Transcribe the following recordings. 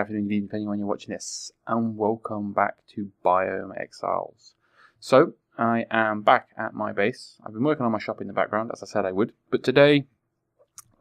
afternoon, good evening, depending on when you're watching this, and welcome back to Biome Exiles. So, I am back at my base. I've been working on my shop in the background, as I said I would, but today,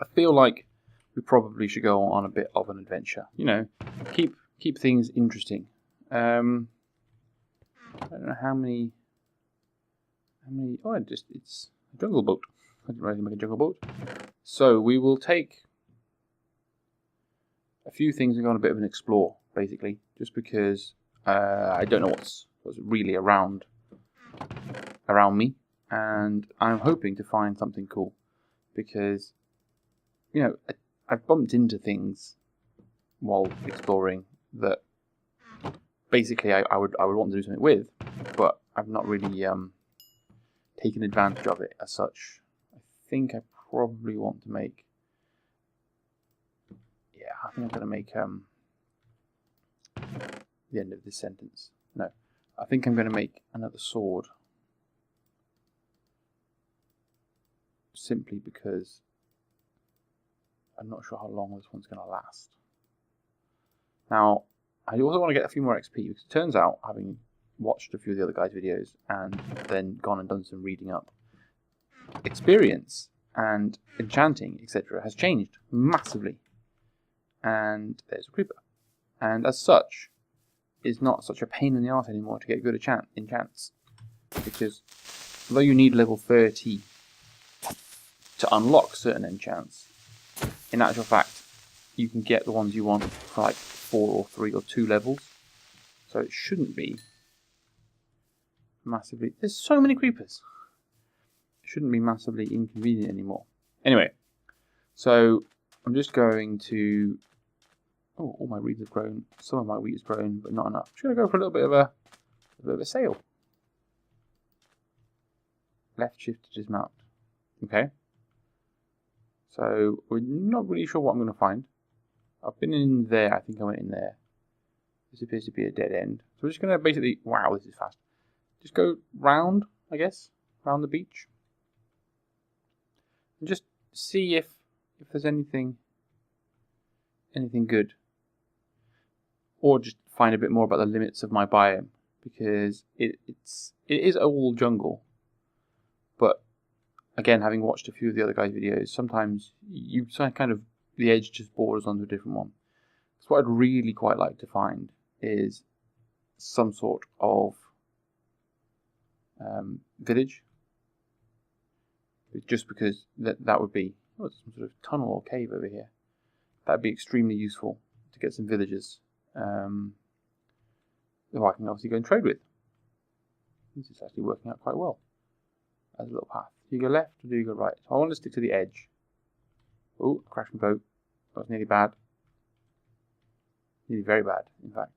I feel like we probably should go on a bit of an adventure. You know, keep things interesting. I don't know how many, oh, it's a jungle boat. I didn't really make a jungle boat. So, we will take a few things and go on a bit of an explore, basically, just because I don't know what's really around me, and I'm hoping to find something cool, because, you know, I've bumped into things while exploring that basically I would want to do something with, but I've not really taken advantage of it as such. I think I probably want to make. I think I'm going to make the end of this sentence. No, I think I'm going to make another sword. Simply because I'm not sure how long this one's going to last. Now, I also want to get a few more XP, because it turns out, having watched a few of the other guys' videos and then gone and done some reading up, experience and enchanting, etc. has changed massively. And there's a creeper, and as such, it's not such a pain in the arse anymore to get good enchants, because although you need level 30 to unlock certain enchants, in actual fact, you can get the ones you want for like 4 or 3 or 2 levels, so it shouldn't be massively. There's so many creepers. It shouldn't be massively inconvenient anymore. Anyway, so I'm just going to. Oh, all my wheat have grown. Some of my wheat has grown, but not enough. Just going to go for a little bit of a sail. Left shift to dismount. Okay. So we're not really sure what I'm going to find. I've been in there. I think I went in there. This appears to be a dead end. So we're just going to basically. Wow, this is fast. Just go round, I guess, round the beach, and just see if there's anything good. Or just find a bit more about the limits of my biome, because it is all jungle. But again, having watched a few of the other guys' videos, sometimes you kind of the edge just borders onto a different one. So what I'd really quite like to find is some sort of village, just because that would be some sort of tunnel or cave over here. That'd be extremely useful to get some villagers. Who I can obviously go and trade with. This is actually working out quite well as a little path. Do you go left or do you go right? So I want to stick to the edge. Oh, I crashed my boat. That was nearly bad. Nearly very bad, in fact.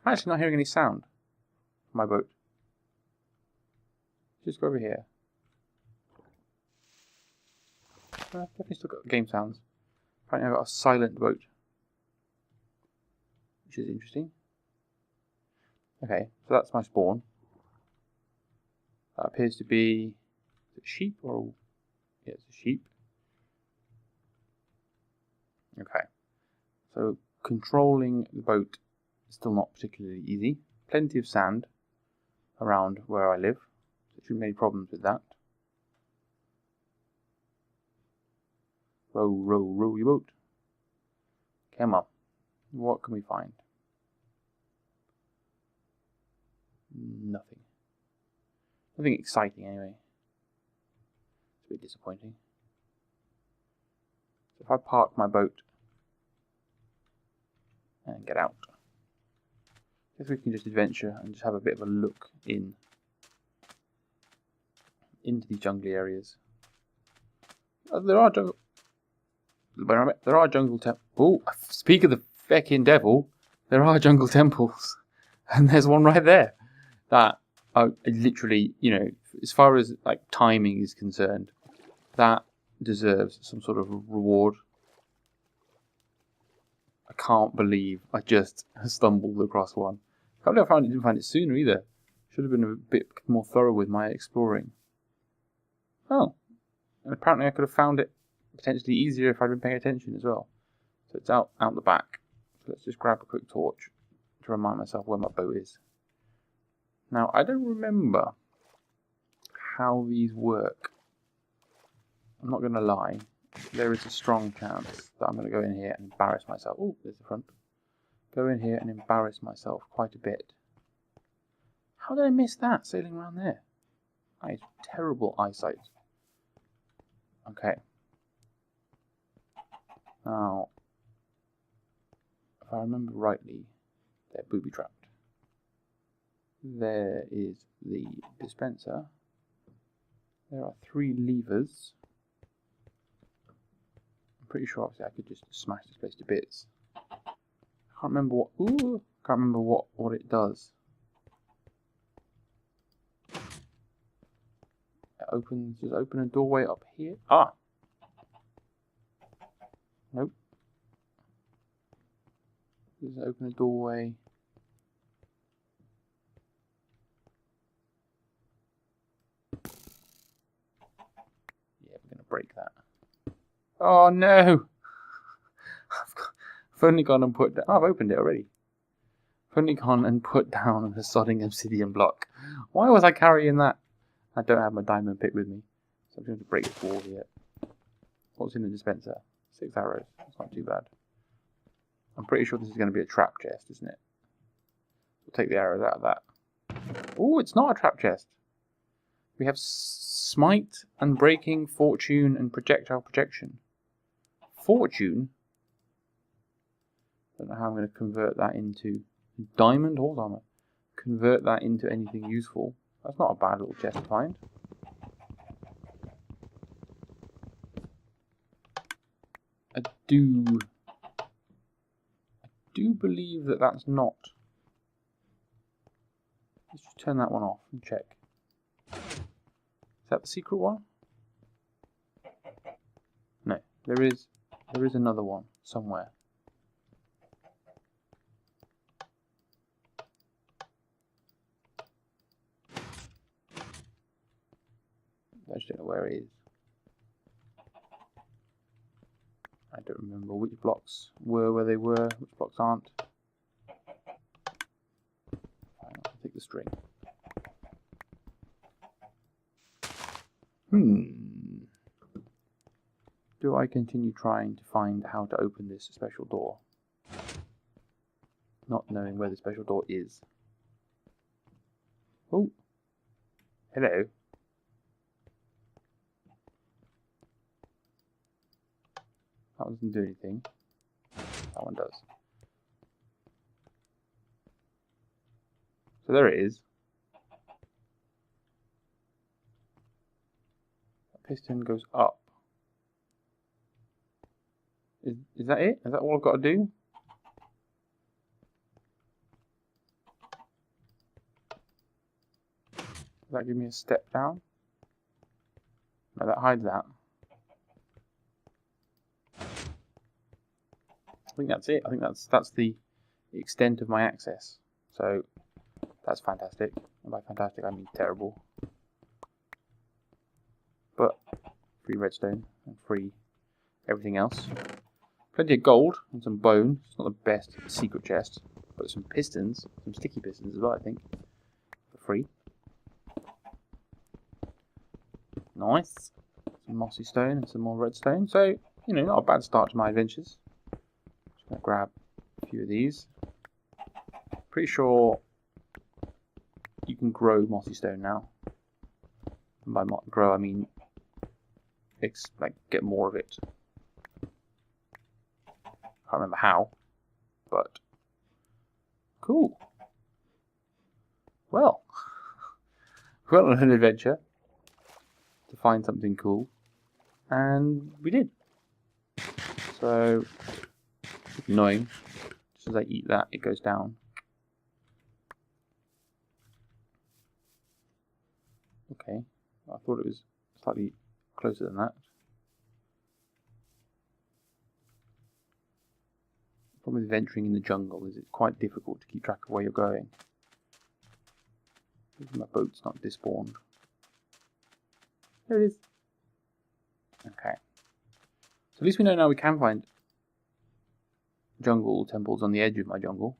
I'm actually not hearing any sound from my boat. Just go over here. Definitely still got game sounds. Apparently I've got a silent boat, which is interesting. Okay, so that's my spawn. That appears to be a sheep, or yeah, it's a sheep. Okay, so controlling the boat is still not particularly easy. Plenty of sand around where I live, so there shouldn't be any problems with that. Row, row, row your boat. Come on, what can we find? Nothing. Nothing exciting, anyway. It's a bit disappointing. So if I park my boat and get out, I guess we can just adventure and just have a bit of a look into these jungly areas. There are jungle temples. Oh, speak of the feckin' devil, there are jungle temples, and there's one right there. That literally, you know, as far as like timing is concerned, that deserves some sort of reward. I can't believe I just stumbled across one. I can't believe I didn't find it sooner either. Should have been a bit more thorough with my exploring. Oh, and apparently I could have found it potentially easier if I'd been paying attention as well. So it's out the back. So let's just grab a quick torch to remind myself where my boat is. Now, I don't remember how these work. I'm not going to lie. There is a strong chance that I'm going to go in here and embarrass myself. Oh, there's the front. Go in here and embarrass myself quite a bit. How did I miss that sailing around there? That is terrible eyesight. Okay. Now, if I remember rightly, they're booby trapped. There is the dispenser. There are 3 levers. I'm pretty sure obviously I could just smash this place to bits. I can't remember what. Ooh, can't remember what it does. It opens. Just open a doorway up here. Ah. Nope. Just open a doorway. Yeah, we're gonna break that. Oh no! I've only gone and put down. Oh, I've opened it already. I've only gone and put down a sodding obsidian block. Why was I carrying that? I don't have my diamond pick with me, so I'm going to break this wall here. What's in the dispenser? 6 arrows. That's not too bad. I'm pretty sure this is going to be a trap chest, isn't it? We'll take the arrows out of that. Oh, it's not a trap chest. We have smite, unbreaking, fortune, and projectile projection. Fortune? I don't know how I'm going to convert that into diamond horse armor. Convert that into anything useful. That's not a bad little chest to find. I do believe that that's not. Let's just turn that one off and check. Is that the secret one? No, there is another one somewhere. I just don't know where it is. I don't remember which blocks were where they were, which blocks aren't. I'll take the string. Do I continue trying to find how to open this special door? Not knowing where the special door is. Oh! Hello. That one doesn't do anything. That one does. So there it is. That piston goes up. Is that it? Is that all I've got to do? Does that give me a step down? No, that hides that. I think that's it. I think that's the extent of my access. So that's fantastic. And by fantastic I mean terrible. But free redstone and free everything else. Plenty of gold and some bone. It's not the best secret chest, but some pistons, some sticky pistons as well, I think, for free. Nice. Some mossy stone and some more redstone. So, you know, not a bad start to my adventures. Just gonna grab a few of these. Pretty sure you can grow mossy stone now. And by grow, I mean like get more of it. Can't remember how, but cool. Well, we went on an adventure to find something cool, and we did. So, it's annoying. Just as I eat that, it goes down. Okay, I thought it was slightly closer than that. The problem with venturing in the jungle is it's quite difficult to keep track of where you're going. My boat's not despawned. There it is. Okay. So at least we know now we can find jungle temples on the edge of my jungle.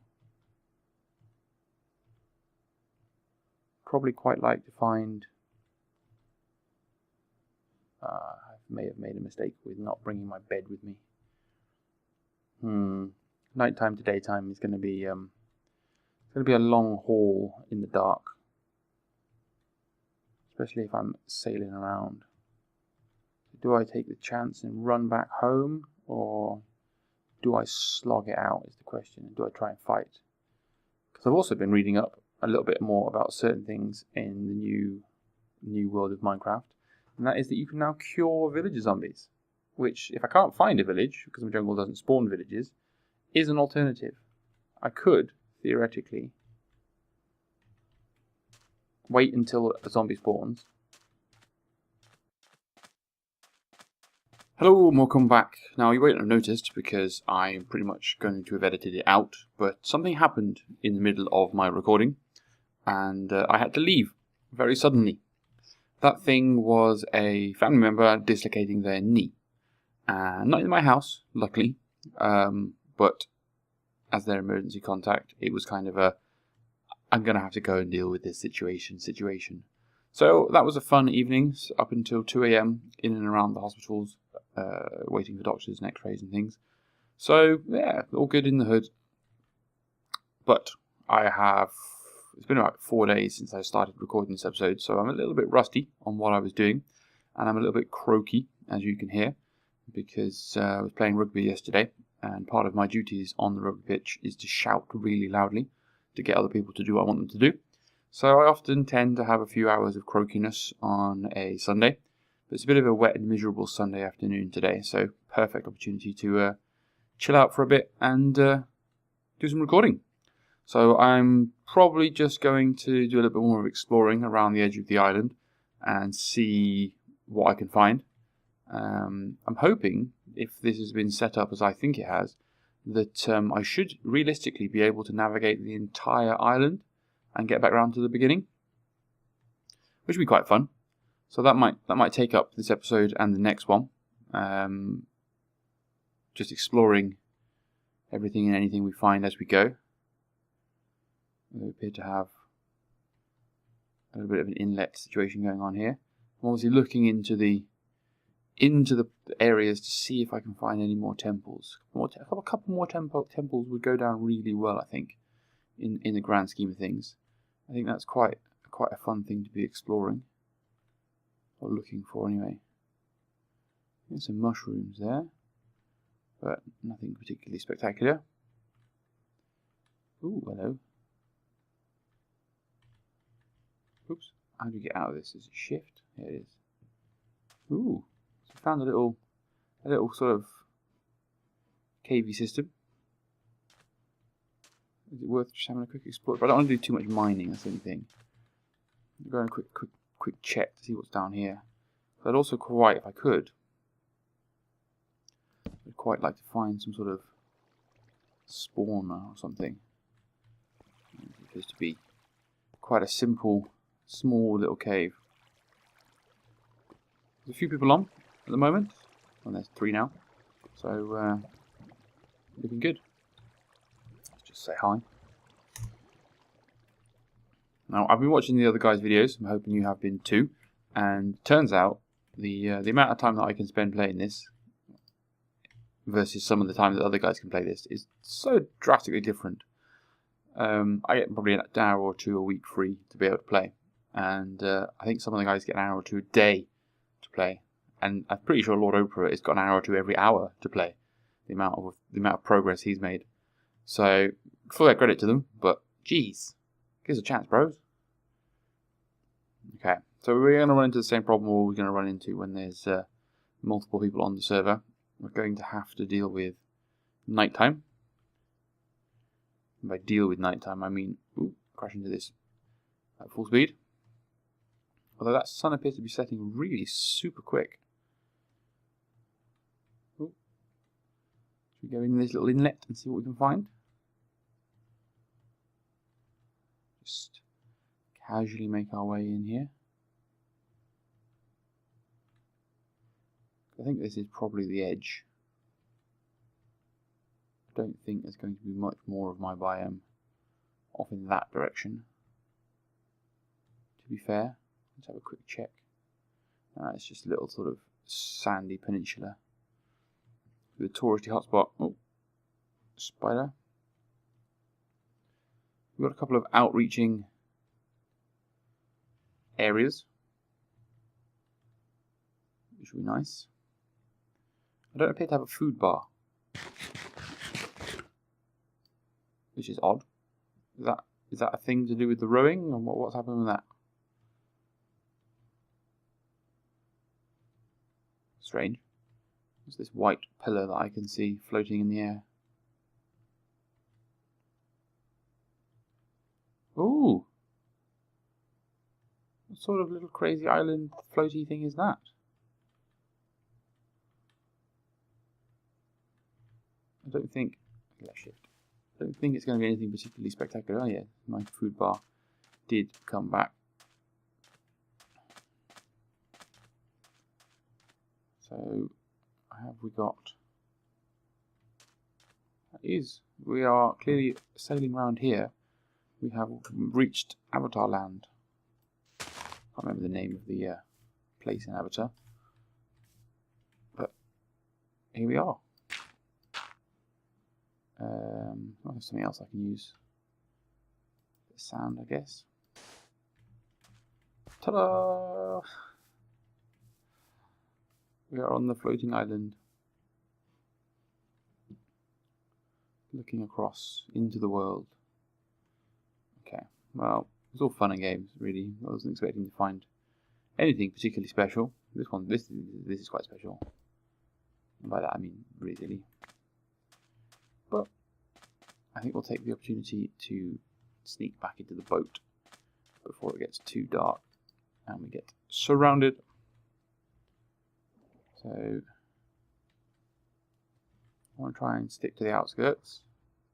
Probably quite like to find... I may have made a mistake with not bringing my bed with me. Nighttime to daytime is going to be a long haul in the dark, especially if I'm sailing around. Do I take the chance and run back home, or do I slog it out is the question. Do I try and fight? Because I've also been reading up a little bit more about certain things in the new world of Minecraft, and that is that you can now cure villager zombies, which, if I can't find a village, because my jungle doesn't spawn villages, is an alternative. I could, theoretically, wait until a zombie spawns. Hello and welcome back. Now, you won't have noticed because I'm pretty much going to have edited it out, but something happened in the middle of my recording, and I had to leave very suddenly. That thing was a family member dislocating their knee. Not in my house, luckily, but as their emergency contact, it was kind of I'm going to have to go and deal with this situation. So that was a fun evening, up until 2 AM in and around the hospitals, waiting for doctors and x-rays and things. So, yeah, all good in the hood. But it's been about 4 days since I started recording this episode, so I'm a little bit rusty on what I was doing, and I'm a little bit croaky, as you can hear, because I was playing rugby yesterday, and part of my duties on the rugby pitch is to shout really loudly to get other people to do what I want them to do. So I often tend to have a few hours of croakiness on a Sunday, but it's a bit of a wet and miserable Sunday afternoon today, so perfect opportunity to chill out for a bit and do some recording. So I'm probably just going to do a little bit more of exploring around the edge of the island and see what I can find. I'm hoping, if this has been set up as I think it has, that I should realistically be able to navigate the entire island and get back around to the beginning, which would be quite fun. So that might take up this episode and the next one, just exploring everything and anything we find as we go. We appear to have a little bit of an inlet situation going on here. I'm obviously looking into the areas to see if I can find any more temples. A couple more temples would go down really well, I think, in the grand scheme of things. I think that's quite a fun thing to be exploring, or looking for anyway. There's some mushrooms there, but nothing particularly spectacular. Ooh, hello. Oops, how do you get out of this? Is it shift? Here it is. Ooh, so I found a little sort of cavey system. Is it worth just having a quick explore? But I don't want to do too much mining, that's the only thing. I'm going to quick check to see what's down here. But I'd also if I could, I'd quite like to find some sort of spawner or something. It appears to be quite a simple, small little cave. There's a few people on at the moment, and there's 3 now, so looking good. Let's just say hi. Now, I've been watching the other guys' videos. I'm hoping you have been too. And turns out the amount of time that I can spend playing this versus some of the time that other guys can play this is so drastically different. I get probably an hour or 2 a week free to be able to play, and I think some of the guys get an hour or 2 a day to play. And I'm pretty sure Lord Oprah has got an hour or 2 every hour to play. The amount of progress he's made. So full credit to them, but geez. Give us a chance, bros. Okay, so we're going to run into the same problem we're going to run into when there's multiple people on the server. We're going to have to deal with nighttime. And by deal with nighttime, I mean, crash into this at full speed. Although that sun appears to be setting really super quick. Should we go in this little inlet and see what we can find? Just casually make our way in here. I think this is probably the edge. don't think there's going to be much more of my biome off in that direction. To be fair, let's have a quick check. It's just a little sort of sandy peninsula. The touristy hotspot. Oh, spider. We've got a couple of outreaching areas, which would be nice. I don't appear to have a food bar, which is odd. Is that a thing to do with the rowing, or what's happening with that? Strange. There's this white pillar that I can see floating in the air. Ooh! What sort of little crazy island floaty thing is that? I don't think... Let's shift. I don't think it's going to be anything particularly spectacular. Oh yeah, my food bar did come back. So, have we got... We are clearly sailing around here. We have reached Avatar Land. I can't remember the name of the place in Avatar. But here we are. I have something else I can use. Sand, I guess. Ta-da! We are on the floating island, looking across into the world. Okay, well, it's all fun and games, really. I wasn't expecting to find anything particularly special. This is quite special. And by that I mean really. But I think we'll take the opportunity to sneak back into the boat before it gets too dark and we get surrounded. So I want to try and stick to the outskirts.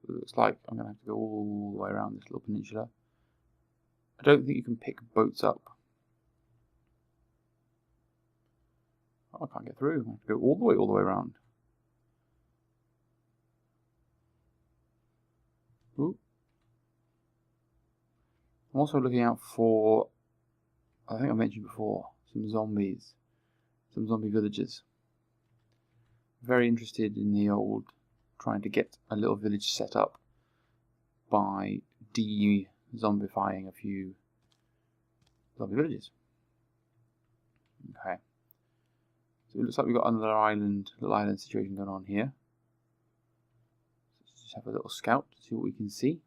It looks like I'm going to have to go all the way around this little peninsula. I don't think you can pick boats up. Oh, I can't get through. I have to go all the way around. Ooh. I'm also looking out for, I think I mentioned before, some zombies. Some zombie villagers. Very interested in the old trying to get a little village set up by de-zombifying a few zombie villages. Okay. So it looks like we've got another little island situation going on here. Let's just have a little scout to see what we can see.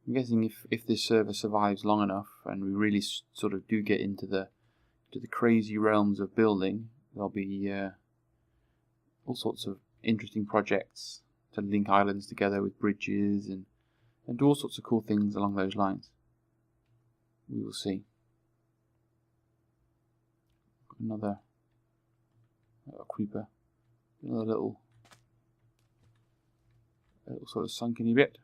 I'm guessing if this server survives long enough and we really sort of do get into the crazy realms of building, there'll be all sorts of interesting projects to link islands together with bridges and do all sorts of cool things along those lines. We will see. Another creeper, another little sort of sunken bit.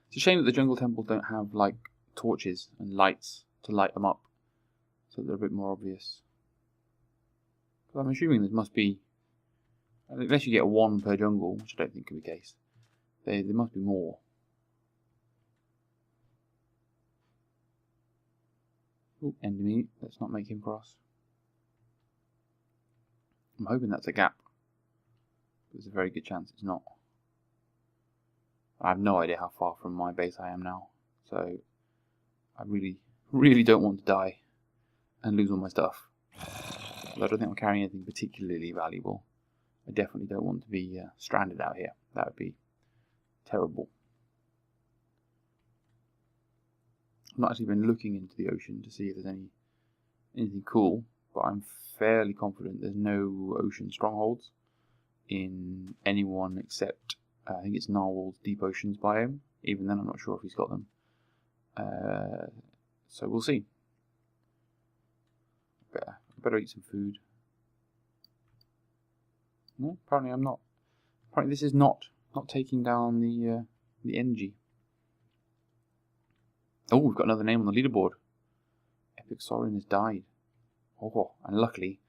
It's a shame that the jungle temple don't have like torches and lights to light them up, so they're a bit more obvious. But I'm assuming there must be, unless you get one per jungle, which I don't think could be the case, there must be more. Oh, enemy, let's not make him cross. I'm hoping that's a gap. There's a very good chance it's not. I have no idea how far from my base I am now, so I really don't want to die and lose all my stuff. Although I don't think I'm carrying anything particularly valuable. I definitely don't want to be stranded out here. That would be terrible. I've not actually been looking into the ocean to see if there's anything cool, but I'm fairly confident there's no ocean strongholds in anyone except I think it's Narwhal's Deep Oceans biome. Even then I'm not sure if he's got them. So we'll see. Better eat some food. No, apparently I'm not. Apparently this is not taking down the energy. Oh, we've got another name on the leaderboard. Epic Sorin has died. Oh, and luckily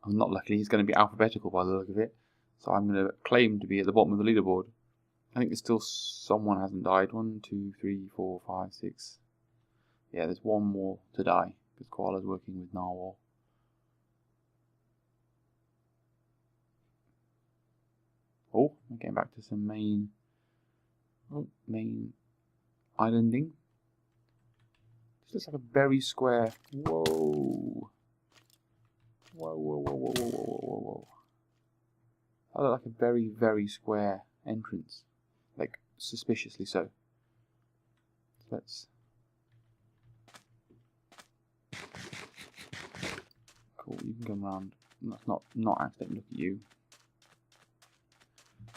Well, not luckily, he's going to be alphabetical by the look of it. So I'm going to claim to be at the bottom of the leaderboard. I think there's still someone hasn't died. 1, 2, 3, 4, 5, 6. Yeah, there's one more to die because Koala's working with Narwhal. Oh, I'm getting back to some main islanding. This looks like a very square. Whoa. Whoa, whoa, whoa, whoa, whoa, whoa, whoa, whoa. That looks like a very, very square entrance. Like, suspiciously so. Let's... Cool, you can come around. Let's not accidentally look at you.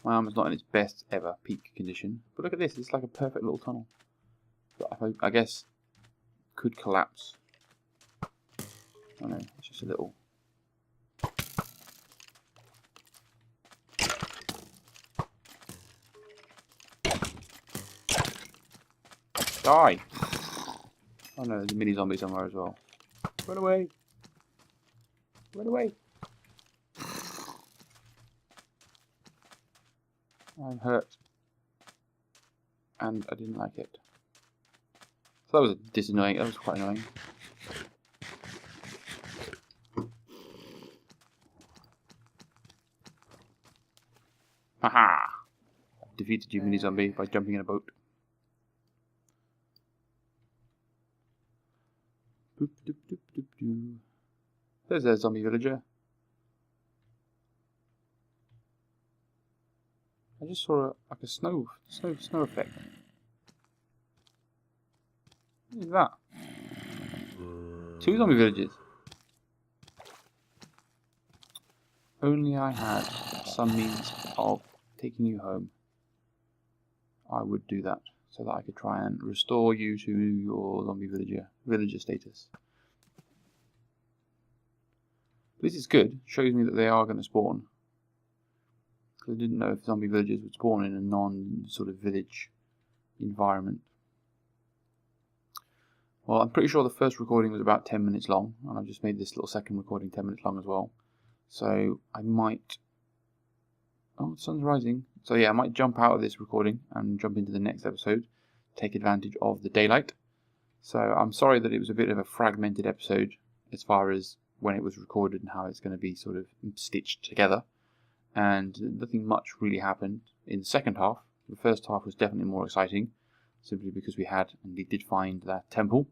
My armor's not in its best ever peak condition. But look at this, it's like a perfect little tunnel. That I guess could collapse. Oh no, it's just a little... Die! Oh no, there's a mini zombie somewhere as well. Run away! Run away! I'm hurt. And I didn't like it. So that was disannoying. That was quite annoying. Haha! I've defeated you, mini zombie, by jumping in a boat. Boop, doop, doop, doop, doop. There's a zombie villager. I just saw like a snow effect. What is that? 2 zombie villages. Only I had some means of taking you home. I would do that so that I could try and restore you to your zombie villager status. At least it's good. It shows me that they are going to spawn. Because I didn't know if zombie villagers would spawn in a non-sort of village environment. Well, I'm pretty sure the first recording was about 10 minutes long, and I've just made this little second recording 10 minutes long as well. So I might... Oh, the sun's rising. So yeah, I might jump out of this recording and jump into the next episode, take advantage of the daylight. So I'm sorry that it was a bit of a fragmented episode as far as when it was recorded and how it's going to be sort of stitched together. And nothing much really happened in the second half. The first half was definitely more exciting, simply because we had, and we did find that temple.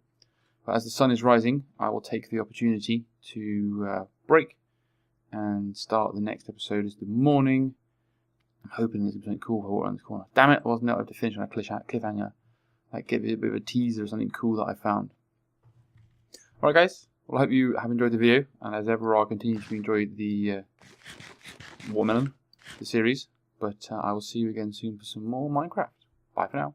But as the sun is rising, I will take the opportunity to break and start the next episode as the morning. I'm hoping there's something cool for around this corner. Damn it, I wasn't able to finish on a cliffhanger. Like, give it a bit of a teaser or something cool that I found. Alright guys, well I hope you have enjoyed the video, and as ever I'll continue to enjoy the Watermelon, the series. But I will see you again soon for some more Minecraft. Bye for now.